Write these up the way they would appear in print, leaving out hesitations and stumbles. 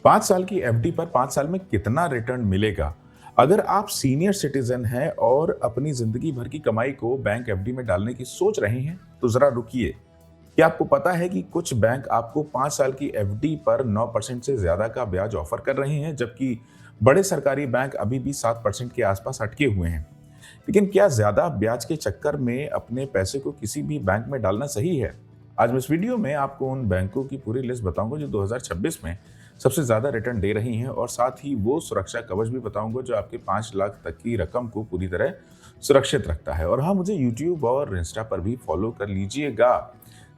5 साल की एफडी पर 5 साल में कितना रिटर्न मिलेगा? अगर आप सीनियर सिटीज़न हैं और अपनी ज़िंदगी भर की कमाई को बैंक एफडी में डालने की सोच रहे हैं, तो ज़रा रुकिए। क्या आपको पता है कि कुछ बैंक आपको 5 साल की एफडी पर 9% से ज़्यादा का ब्याज ऑफ़र कर रहे हैं, जबकि बड़े सरकारी बैंक अभी भी 7% के आसपास अटके हुए हैं। लेकिन क्या ज़्यादा ब्याज के चक्कर में अपने पैसे को किसी भी बैंक में डालना सही है? आज मैं इस वीडियो में आपको उन बैंकों की पूरी लिस्ट बताऊंगा जो 2026 में सबसे ज़्यादा रिटर्न दे रही हैं, और साथ ही वो सुरक्षा कवच भी बताऊंगा जो आपके 5 लाख तक की रकम को पूरी तरह सुरक्षित रखता है। और हाँ, मुझे यूट्यूब और इंस्टा पर भी फॉलो कर लीजिएगा।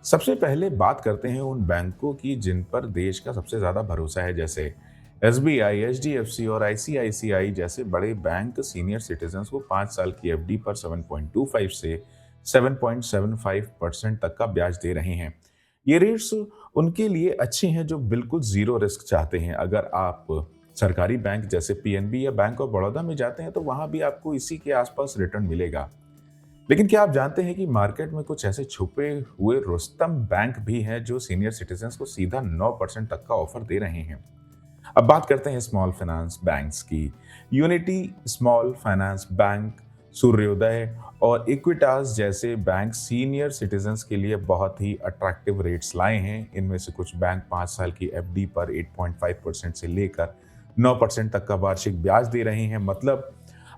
सबसे पहले बात करते हैं उन बैंकों की जिन पर देश का सबसे ज़्यादा भरोसा है, जैसे एसबीआई, एचडीएफसी और आईसीआईसीआई जैसे बड़े बैंक सीनियर सिटीजन्स को 5 साल की एफडी पर 7.25 से 7.75% तक का ब्याज दे रहे हैं। ये रेट्स उनके लिए अच्छे हैं जो बिल्कुल ज़ीरो रिस्क चाहते हैं। अगर आप सरकारी बैंक जैसे पीएनबी या बैंक ऑफ बड़ौदा में जाते हैं, तो वहाँ भी आपको इसी के आसपास रिटर्न मिलेगा। लेकिन क्या आप जानते हैं कि मार्केट में कुछ ऐसे छुपे हुए रुस्तम बैंक भी हैं जो सीनियर सिटीजन्स को सीधा 9% तक का ऑफर दे रहे हैं? अब बात करते हैं स्मॉल फाइनेंस बैंक्स की। यूनिटी स्मॉल फाइनेंस बैंक, सूर्योदय और इक्विटास जैसे बैंक सीनियर सिटीजन्स के लिए बहुत ही अट्रैक्टिव रेट्स लाए हैं। इनमें से कुछ बैंक 5 साल की एफडी पर 8.5% से लेकर 9% तक का वार्षिक ब्याज दे रहे हैं। मतलब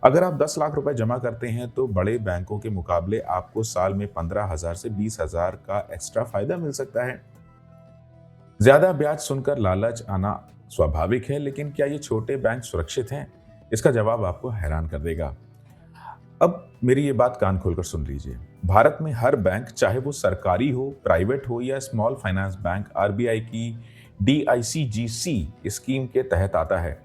अगर आप 10 लाख रुपए जमा करते हैं, तो बड़े बैंकों के मुकाबले आपको साल में 15,000 से 20,000 का एक्स्ट्रा फायदा मिल सकता है। ज्यादा ब्याज सुनकर लालच आना स्वाभाविक है, लेकिन क्या ये छोटे बैंक सुरक्षित हैं? इसका जवाब आपको हैरान कर देगा। अब मेरी ये बात कान खोलकर सुन लीजिए। भारत में हर बैंक, चाहे वो सरकारी हो, प्राइवेट हो या स्मॉल फाइनेंस बैंक, आरबीआई की डीआईसीजीसी स्कीम के तहत आता है।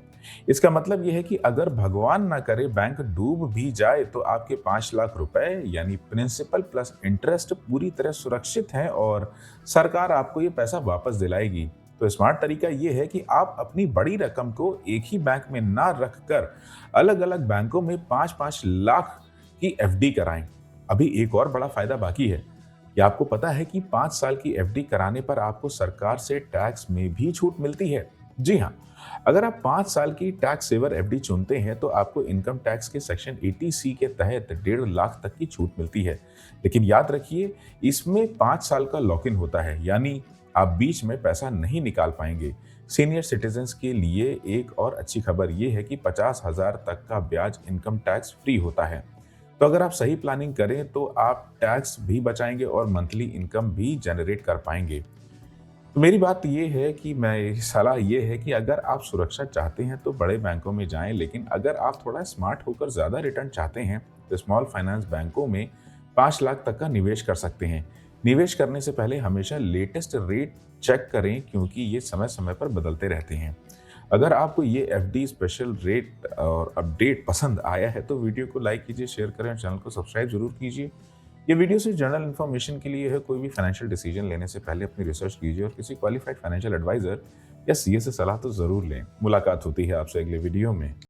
इसका मतलब यह है कि अगर भगवान ना करे बैंक डूब भी जाए, तो आपके 5 लाख रुपए यानी प्रिंसिपल प्लस इंटरेस्ट पूरी तरह सुरक्षित हैं और सरकार आपको ये पैसा वापस दिलाएगी। तो स्मार्ट तरीका ये है कि आप अपनी बड़ी रकम को एक ही बैंक में ना रखकर अलग अलग बैंकों में 5-5 लाख की एफडी कराएं। अभी एक और बड़ा फायदा बाकी है। क्या आपको पता है कि 5 साल की एफडी कराने पर आपको सरकार से टैक्स में भी छूट मिलती है? जी हाँ, अगर आप 5 साल की टैक्स सेवर एफडी चुनते हैं, तो आपको इनकम टैक्स के सेक्शन 80C के तहत 1.5 लाख तक की छूट मिलती है। लेकिन याद रखिए, इसमें 5 साल का लॉक इन होता है, यानी आप बीच में पैसा नहीं निकाल पाएंगे। सीनियर सिटीजन्स के लिए एक और अच्छी खबर यह है कि 50,000 तक का ब्याज इनकम टैक्स फ्री होता है। तो अगर आप सही प्लानिंग करें, तो आप टैक्स भी बचाएंगे और मंथली इनकम भी जनरेट कर पाएंगे। तो मेरी बात ये है कि मैं सलाह ये है कि अगर आप सुरक्षा चाहते हैं, तो बड़े बैंकों में जाएं, लेकिन अगर आप थोड़ा स्मार्ट होकर ज़्यादा रिटर्न चाहते हैं, तो स्मॉल फाइनेंस बैंकों में 5 लाख तक का निवेश कर सकते हैं। निवेश करने से पहले हमेशा लेटेस्ट रेट चेक करें, क्योंकि ये समय समय पर बदलते रहते हैं। अगर आपको ये एफडी स्पेशल रेट और अपडेट पसंद आया है, तो वीडियो को लाइक कीजिए, शेयर करें और चैनल को सब्सक्राइब जरूर कीजिए। ये वीडियो सिर्फ जनरल इन्फॉर्मेशन के लिए है। कोई भी फाइनेंशियल डिसीजन लेने से पहले अपनी रिसर्च कीजिए और किसी क्वालिफाइड फाइनेंशियल एडवाइजर या सीए से सलाह तो जरूर लें। मुलाकात होती है आपसे अगले वीडियो में।